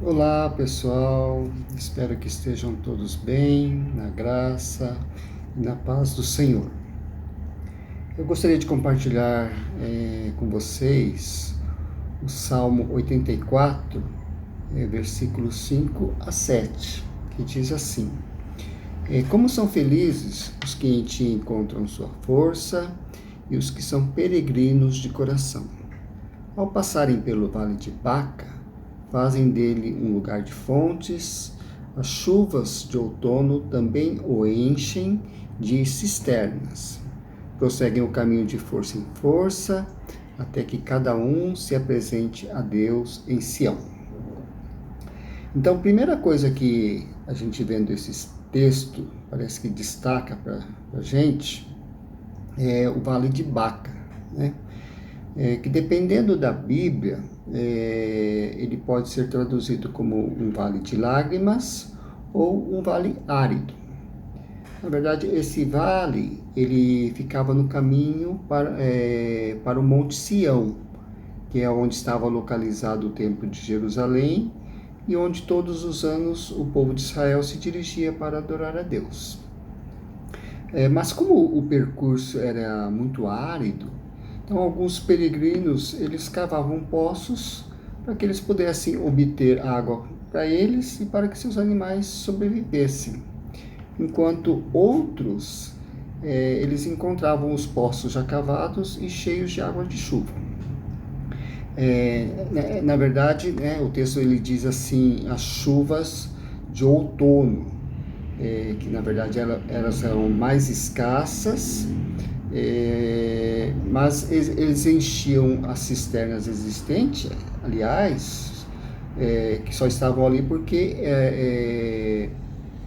Olá pessoal, espero que estejam todos bem, na graça e na paz do Senhor. Eu gostaria de compartilhar com vocês o Salmo 84, versículos 5 a 7, que diz assim: Como são felizes os que em ti encontram sua força e os que são peregrinos de coração. Ao passarem pelo vale de Baca, fazem dele um lugar de fontes, as chuvas de outono também o enchem de cisternas. Prosseguem o caminho de força em força, até que cada um se apresente a Deus em Sião. Então, a primeira coisa que a gente vendo esse texto, parece que destaca para a gente, é o Vale de Baca, né? Que dependendo da Bíblia, ele pode ser traduzido como um vale de lágrimas ou um vale árido. Na verdade, esse vale, ele ficava no caminho para o Monte Sião, que é onde estava localizado o Templo de Jerusalém e onde todos os anos o povo de Israel se dirigia para adorar a Deus. Mas como o percurso era muito árido, então alguns peregrinos, eles cavavam poços para que eles pudessem obter água para eles e para que seus animais sobrevivessem. Enquanto outros, eles encontravam os poços já cavados e cheios de água de chuva. Na verdade, o texto ele diz assim, as chuvas de outono, que na verdade elas eram mais escassas, mas eles enchiam as cisternas existentes, aliás, que só estavam ali porque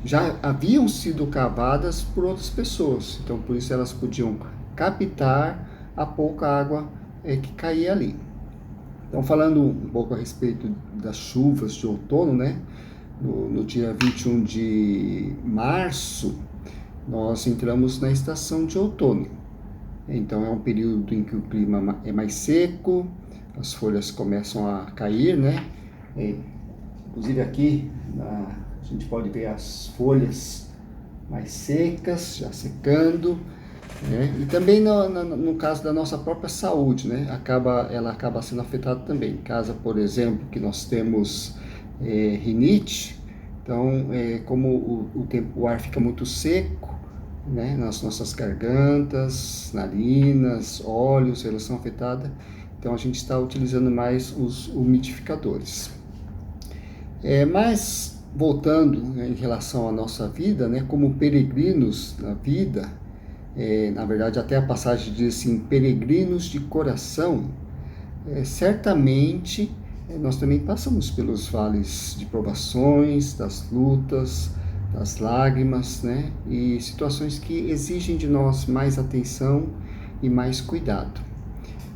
já haviam sido cavadas por outras pessoas, então por isso elas podiam captar a pouca água que caía ali. Então, falando um pouco a respeito das chuvas de outono, né? No dia 21 de março, nós entramos na estação de outono. Então, é um período em que o clima é mais seco, as folhas começam a cair, né? Inclusive aqui, a gente pode ver as folhas mais secas, já secando, né? E também no caso da nossa própria saúde, né? Ela acaba sendo afetada também. Em casa, por exemplo, que nós temos rinite, então, como o ar fica muito seco, né, nas nossas gargantas, narinas, olhos, elas são afetadas, então a gente está utilizando mais os umidificadores. Mas, voltando, né, em relação à nossa vida, né, como peregrinos na vida, na verdade até a passagem diz assim, peregrinos de coração, certamente nós também passamos pelos vales de provações, das lutas, das lágrimas, né? E situações que exigem de nós mais atenção e mais cuidado.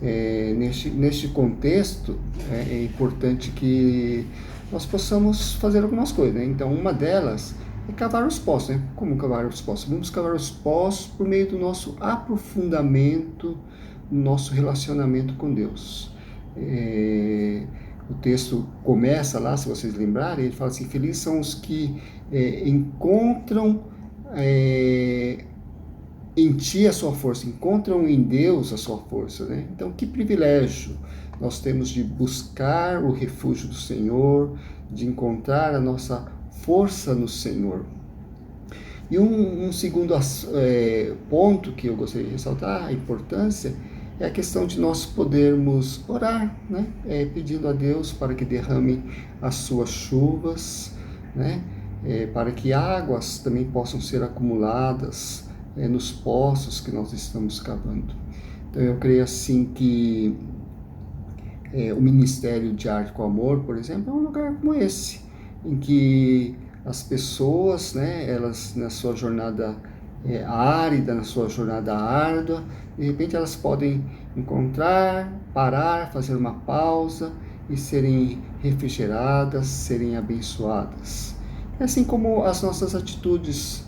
Neste contexto, é importante que nós possamos fazer algumas coisas, né? Então, uma delas é cavar os poços, né? Como cavar os poços? Vamos cavar os poços por meio do nosso aprofundamento, no nosso relacionamento com Deus. O texto começa lá, se vocês lembrarem, ele fala assim, felizes são os que encontram em ti a sua força, encontram em Deus a sua força, né? Então, que privilégio nós temos de buscar o refúgio do Senhor, de encontrar a nossa força no Senhor. E um segundo ponto que eu gostaria de ressaltar, a importância, é a questão de nós podermos orar, né? Pedindo a Deus para que derrame as suas chuvas, né? Para que águas também possam ser acumuladas nos poços que nós estamos cavando. Então eu creio assim que o Ministério de Arte com Amor, por exemplo, é um lugar como esse, em que as pessoas, né, elas na sua jornada árida, na sua jornada árdua, de repente elas podem encontrar, parar, fazer uma pausa e serem refrigeradas, serem abençoadas. Assim como as nossas atitudes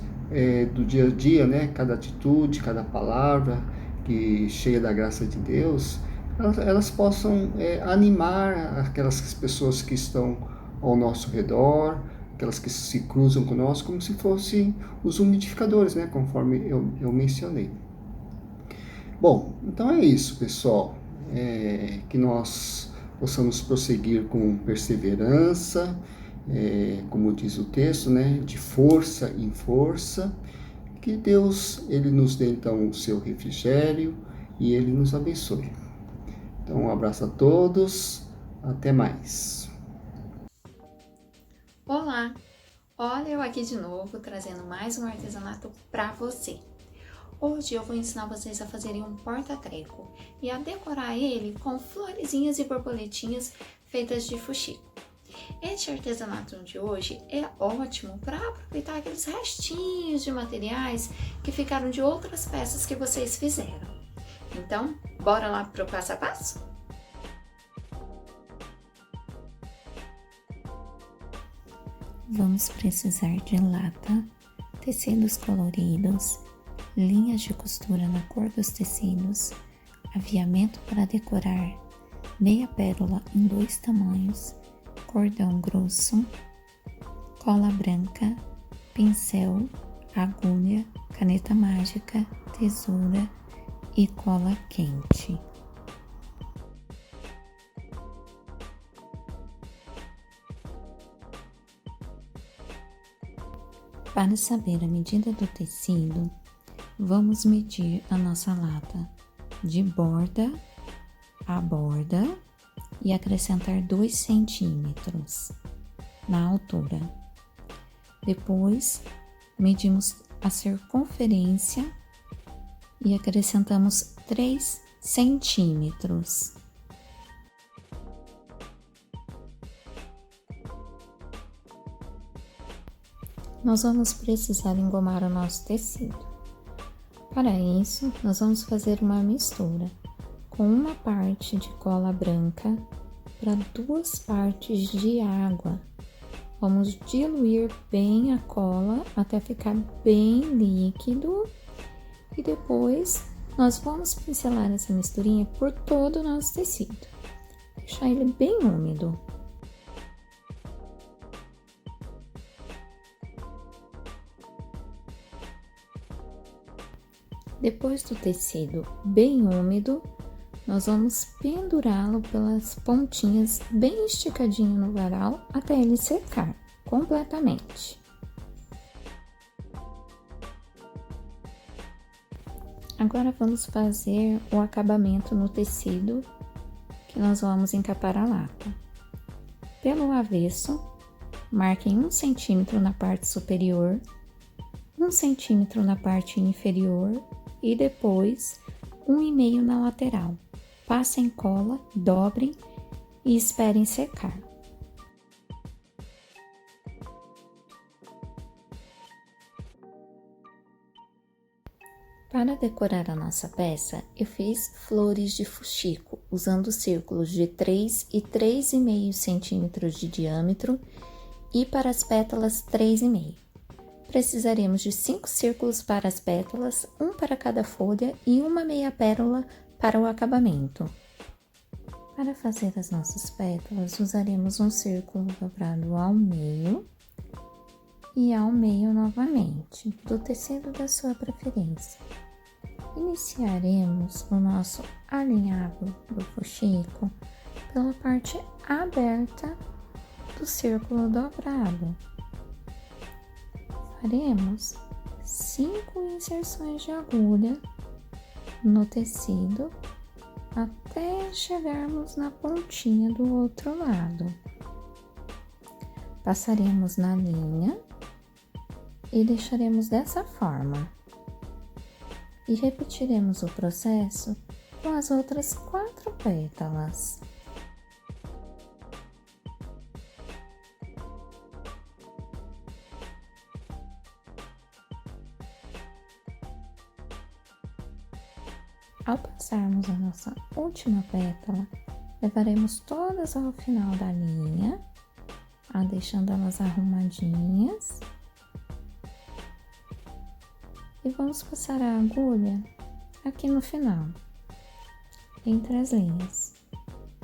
do dia a dia, né? Cada atitude, cada palavra que cheia da graça de Deus, elas possam animar aquelas pessoas que estão ao nosso redor, aquelas que se cruzam conosco, como se fossem os umidificadores, né? Conforme eu mencionei. Bom, então é isso, pessoal. Que nós possamos prosseguir com perseverança, como diz o texto, né? De força em força. Que Deus ele nos dê então o seu refrigério e ele nos abençoe. Então, um abraço a todos, até mais. Olá! Olha eu aqui de novo, trazendo mais um artesanato para você. Hoje eu vou ensinar vocês a fazerem um porta-treco e a decorar ele com florezinhas e borboletinhas feitas de fuxico. Este artesanato de hoje é ótimo para aproveitar aqueles restinhos de materiais que ficaram de outras peças que vocês fizeram. Então, bora lá para o passo a passo? Vamos precisar de lata, tecidos coloridos, linhas de costura na cor dos tecidos, aviamento para decorar, meia pérola em 2 tamanhos, cordão grosso, cola branca, pincel, agulha, caneta mágica, tesoura e cola quente. Para saber a medida do tecido, vamos medir a nossa lata de borda a borda e acrescentar 2 centímetros na altura. Depois, medimos a circunferência e acrescentamos 3 centímetros. Nós vamos precisar engomar o nosso tecido. Para isso, nós vamos fazer uma mistura com uma parte de cola branca para 2 partes de água. Vamos diluir bem a cola até ficar bem líquido e depois nós vamos pincelar essa misturinha por todo o nosso tecido. Deixar ele bem úmido. Depois do tecido bem úmido, nós vamos pendurá-lo pelas pontinhas bem esticadinho no varal até ele secar completamente. Agora vamos fazer o acabamento no tecido que nós vamos encapar a lata. Pelo avesso, marquem 1 centímetro na parte superior, 1 centímetro na parte inferior e depois 1,5 na lateral. Passem cola, dobrem e esperem secar. Para decorar a nossa peça, eu fiz flores de fuxico, usando círculos de 3 e 3,5 centímetros de diâmetro e para as pétalas 3,5. Precisaremos de 5 círculos para as pétalas, 1 para cada folha e uma meia pérola para o acabamento. Para fazer as nossas pétalas, usaremos um círculo dobrado ao meio e ao meio novamente, do tecido da sua preferência. Iniciaremos o nosso alinhavo do fuxico pela parte aberta do círculo dobrado. Faremos 5 inserções de agulha no tecido até chegarmos na pontinha do outro lado. Passaremos na linha e deixaremos dessa forma. E repetiremos o processo com as outras 4 pétalas. Ao passarmos a nossa última pétala, levaremos todas ao final da linha, deixando elas arrumadinhas. E vamos passar a agulha aqui no final, entre as linhas.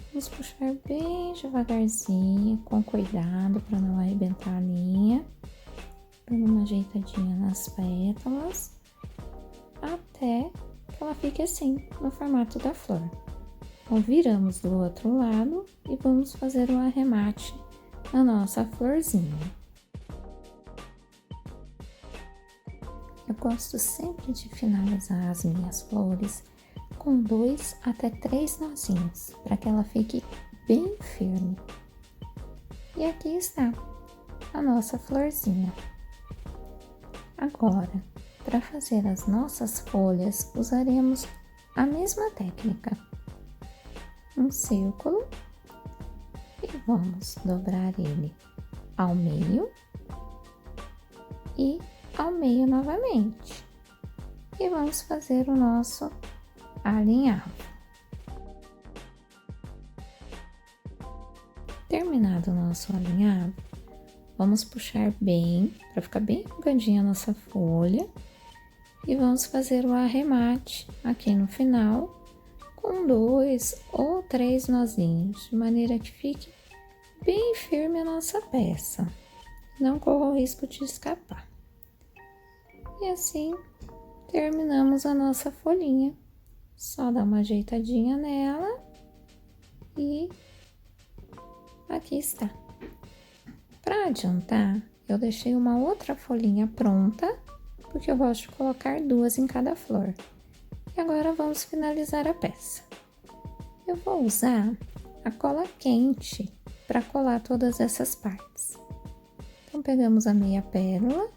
Vamos puxar bem devagarzinho, com cuidado para não arrebentar a linha, dando uma ajeitadinha nas pétalas, até que ela fique assim, no formato da flor. Então, viramos do outro lado e vamos fazer o arremate na nossa florzinha. Eu gosto sempre de finalizar as minhas flores com 2 até 3 nozinhos, para que ela fique bem firme. E aqui está a nossa florzinha. Agora, para fazer as nossas folhas, usaremos a mesma técnica. Um círculo e vamos dobrar ele ao meio e ao meio novamente. E vamos fazer o nosso alinhavo. Terminado o nosso alinhavo, vamos puxar bem, para ficar bem arrugadinha a nossa folha, e vamos fazer o arremate aqui no final, com 2 ou 3 nozinhos, de maneira que fique bem firme a nossa peça, não corra o risco de escapar. E assim, terminamos a nossa folhinha. Só dá uma ajeitadinha nela e aqui está. Para adiantar, eu deixei uma outra folhinha pronta, porque eu gosto de colocar 2 em cada flor. E agora vamos finalizar a peça. Eu vou usar a cola quente para colar todas essas partes. Então, pegamos a meia pérola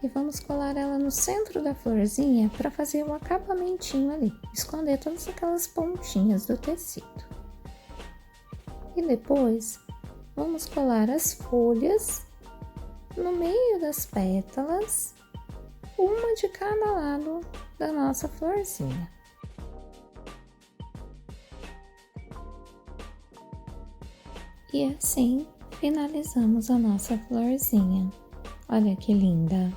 e vamos colar ela no centro da florzinha para fazer o acabamentinho ali, esconder todas aquelas pontinhas do tecido. E depois, vamos colar as folhas no meio das pétalas, uma de cada lado da nossa florzinha. E assim, finalizamos a nossa florzinha. Olha que linda!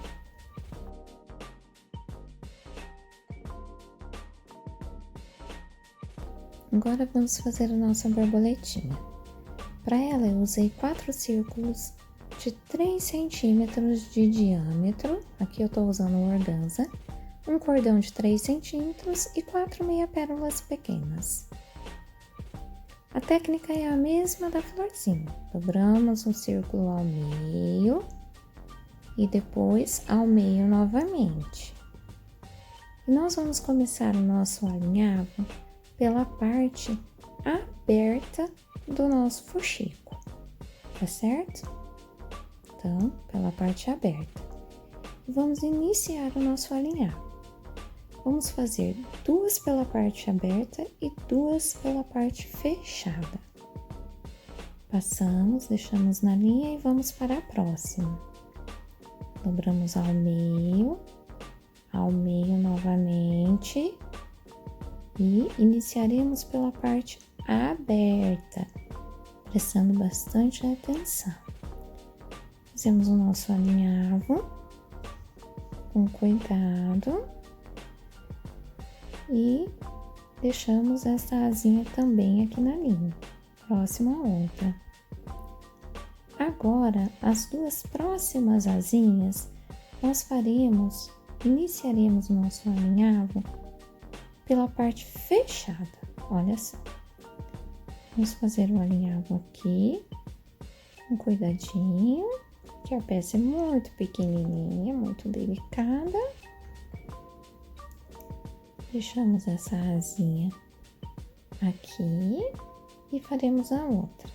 Agora vamos fazer a nossa borboletinha. Para ela eu usei 4 círculos de 3 centímetros de diâmetro, aqui eu tô usando um organza, um cordão de 3 centímetros e 4 meia pérolas pequenas. A técnica é a mesma da florzinha, dobramos um círculo ao meio e depois ao meio novamente. E nós vamos começar o nosso alinhavo pela parte aberta do nosso fuxico, tá certo? Então, pela parte aberta. Vamos iniciar o nosso alinhavo. Vamos fazer 2 pela parte aberta e 2 pela parte fechada. Passamos, deixamos na linha e vamos para a próxima. Dobramos ao meio novamente e iniciaremos pela parte aberta, prestando bastante atenção. Fazemos o nosso alinhavo com cuidado e deixamos essa asinha também aqui na linha, próxima à outra. Agora, as 2 próximas asinhas, nós iniciaremos o nosso alinhavo pela parte fechada, olha só. Vamos fazer o alinhavo aqui, com cuidadinho, que a peça é muito pequenininha, muito delicada. Deixamos essa asinha aqui e faremos a outra.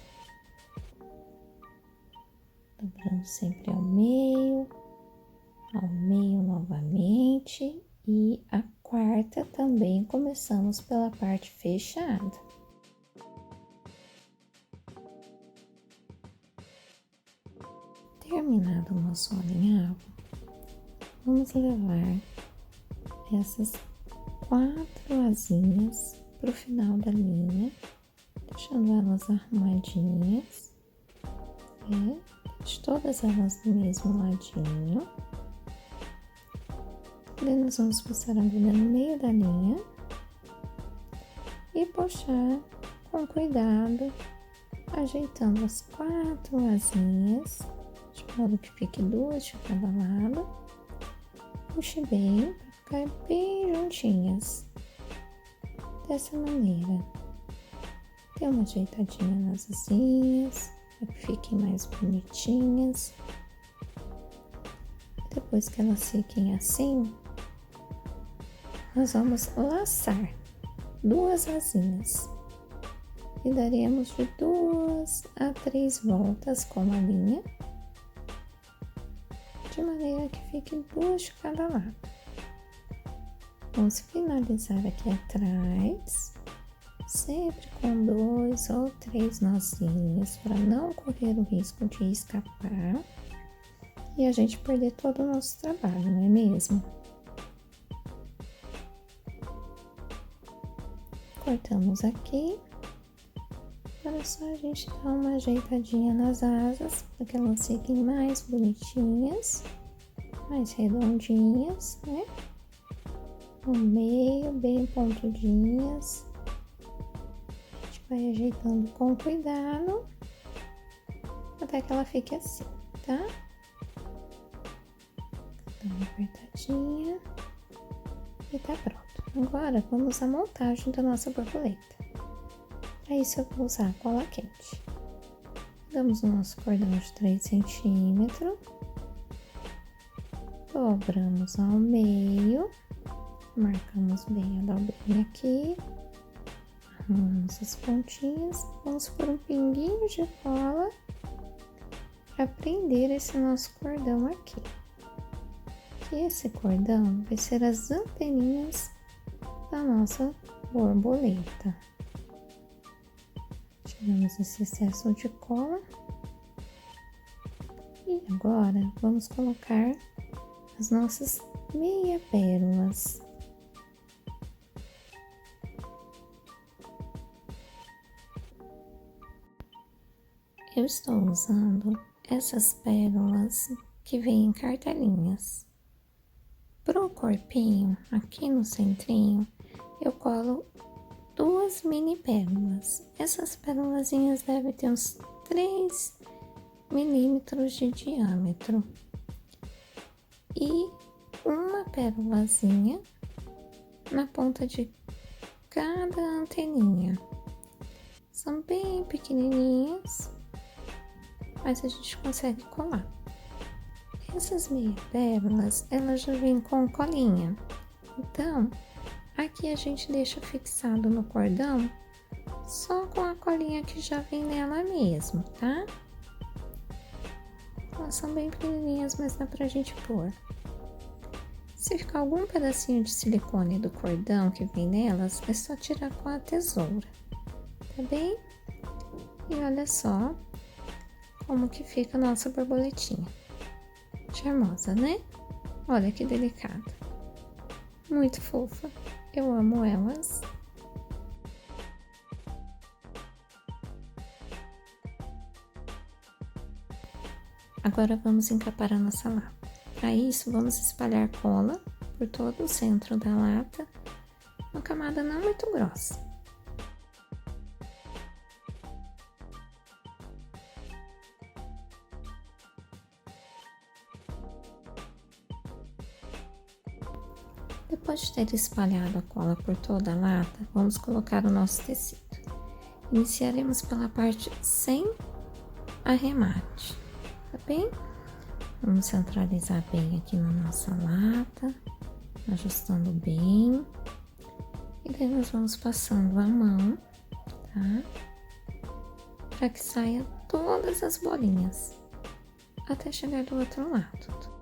Dobrando sempre ao meio novamente e a quarta também começamos pela parte fechada. Terminado o nosso alinhavo, vamos levar essas 4 asinhas para o final da linha, deixando elas arrumadinhas, de todas elas do mesmo ladinho. Daí nós vamos passar a agulha no meio da linha e puxar com cuidado, ajeitando as 4 asinhas, de modo que fique 2 de cada lado. Puxe bem, para ficar bem juntinhas, dessa maneira. Dê uma ajeitadinha nas asinhas, para que fiquem mais bonitinhas. Depois que elas fiquem assim, nós vamos laçar 2 asinhas e daremos de 2 a 3 voltas com a linha, de maneira que fiquem 2 de cada lado. Vamos finalizar aqui atrás, sempre com 2 ou 3 nozinhos, para não correr o risco de escapar e a gente perder todo o nosso trabalho, não é mesmo? Cortamos aqui, agora só a gente dar uma ajeitadinha nas asas, para que elas fiquem mais bonitinhas, mais redondinhas, né? No meio, bem pontudinhas. A gente vai ajeitando com cuidado, até que ela fique assim, tá? Dá uma apertadinha e tá pronto. Agora, vamos à montagem da nossa borboleta. Para isso, eu vou usar cola quente. Pegamos o nosso cordão de 3 centímetros, dobramos ao meio, marcamos bem a dobrinha aqui, arrumamos as pontinhas, vamos pôr um pinguinho de cola para prender esse nosso cordão aqui. E esse cordão vai ser as anteninhas da nossa borboleta. Tiramos esse excesso de cola e agora vamos colocar as nossas meia pérolas. Eu estou usando essas pérolas que vêm em cartelinhas. Para o corpinho, aqui no centrinho, eu colo 2 mini pérolas. Essas pérolazinhas devem ter uns 3 milímetros de diâmetro. E uma pérolazinha na ponta de cada anteninha. São bem pequenininhas, mas a gente consegue colar. Essas meia pérolas, elas já vêm com colinha. Então, aqui a gente deixa fixado no cordão só com a colinha que já vem nela mesmo, tá? Elas são bem pequenininhas, mas dá pra gente pôr. Se ficar algum pedacinho de silicone do cordão que vem nelas, é só tirar com a tesoura, tá bem? E olha só como que fica a nossa borboletinha. Charmosa, né? Olha que delicada. Muito fofa. Eu amo elas. Agora vamos encapar a nossa lata. Para isso, vamos espalhar cola por todo o centro da lata, uma camada não muito grossa. Depois de ter espalhado a cola por toda a lata, vamos colocar o nosso tecido. Iniciaremos pela parte sem arremate, tá bem? Vamos centralizar bem aqui na nossa lata, ajustando bem. E daí nós vamos passando a mão, tá? Para que saia todas as bolinhas, até chegar do outro lado.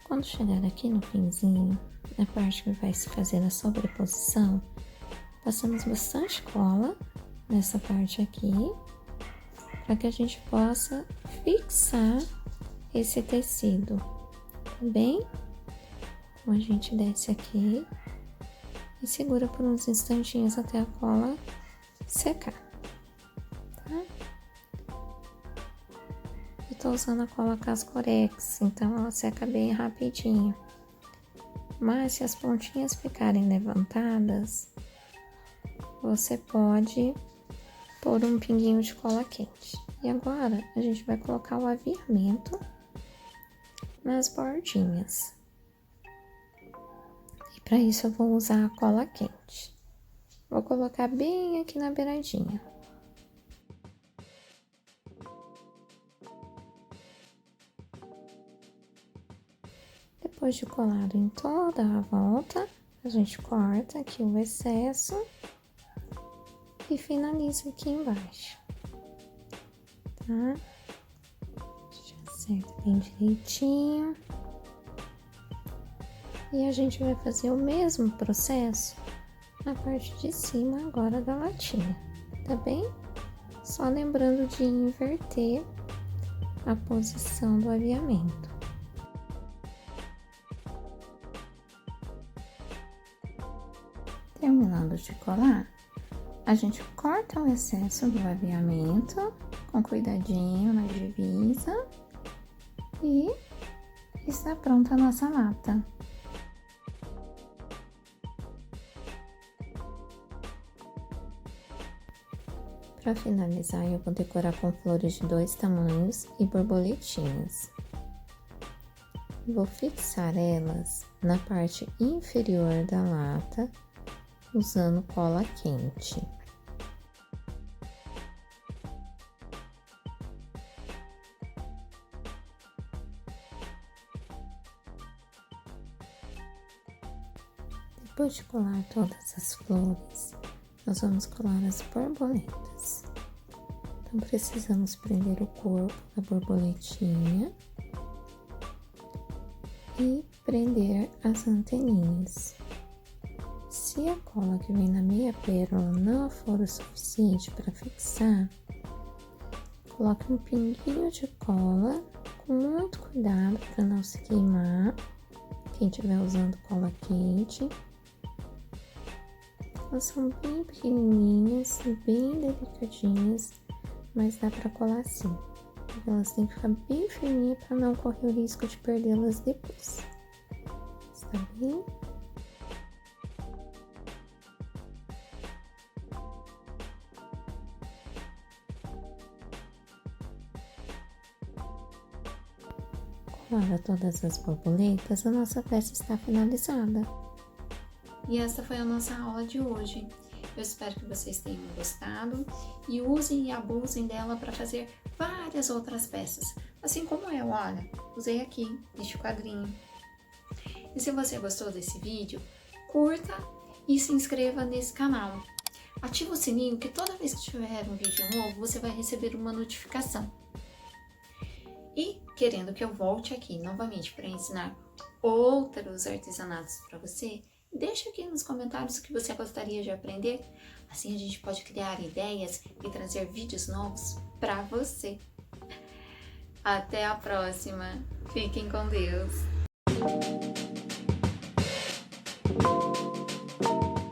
Quando chegar aqui no finzinho, na parte que vai se fazer a sobreposição, passamos bastante cola nessa parte aqui, para que a gente possa fixar esse tecido, tá bem? Então, a gente desce aqui e segura por uns instantinhos até a cola secar, tá? tô usando a cola Cascorex, então ela seca bem rapidinho. Mas se as pontinhas ficarem levantadas, você pode pôr um pinguinho de cola quente. E agora a gente vai colocar o aviamento nas bordinhas. E para isso eu vou usar a cola quente. Vou colocar bem aqui na beiradinha. Depois de colado em toda a volta, a gente corta aqui o excesso e finaliza aqui embaixo, tá? Já acerta bem direitinho. E a gente vai fazer o mesmo processo na parte de cima agora da latinha, tá bem? Só lembrando de inverter a posição do aviamento. Terminando de colar, a gente corta o excesso do aviamento com cuidadinho na divisa e está pronta a nossa lata. Para finalizar, eu vou decorar com flores de 2 tamanhos e borboletinhas. Vou fixar elas na parte inferior da lata usando cola quente. Depois de colar todas as flores, nós vamos colar as borboletas. Então, precisamos prender o corpo da borboletinha e prender as anteninhas. Se a cola que vem na meia pérola não for o suficiente para fixar, coloque um pinguinho de cola com muito cuidado para não se queimar. Quem estiver usando cola quente. Elas são bem pequenininhas, bem delicadinhas, mas dá para colar sim. Elas têm que ficar bem firminhas para não correr o risco de perdê-las depois. Está bem? Colada todas as borboletas, a nossa peça está finalizada. E essa foi a nossa aula de hoje. Eu espero que vocês tenham gostado e usem e abusem dela para fazer várias outras peças. Assim como eu, olha, usei aqui este quadrinho. E se você gostou desse vídeo, curta e se inscreva nesse canal. Ativa o sininho que toda vez que tiver um vídeo novo, você vai receber uma notificação. E querendo que eu volte aqui novamente para ensinar outros artesanatos para você, deixa aqui nos comentários o que você gostaria de aprender. Assim a gente pode criar ideias e trazer vídeos novos para você. Até a próxima. Fiquem com Deus.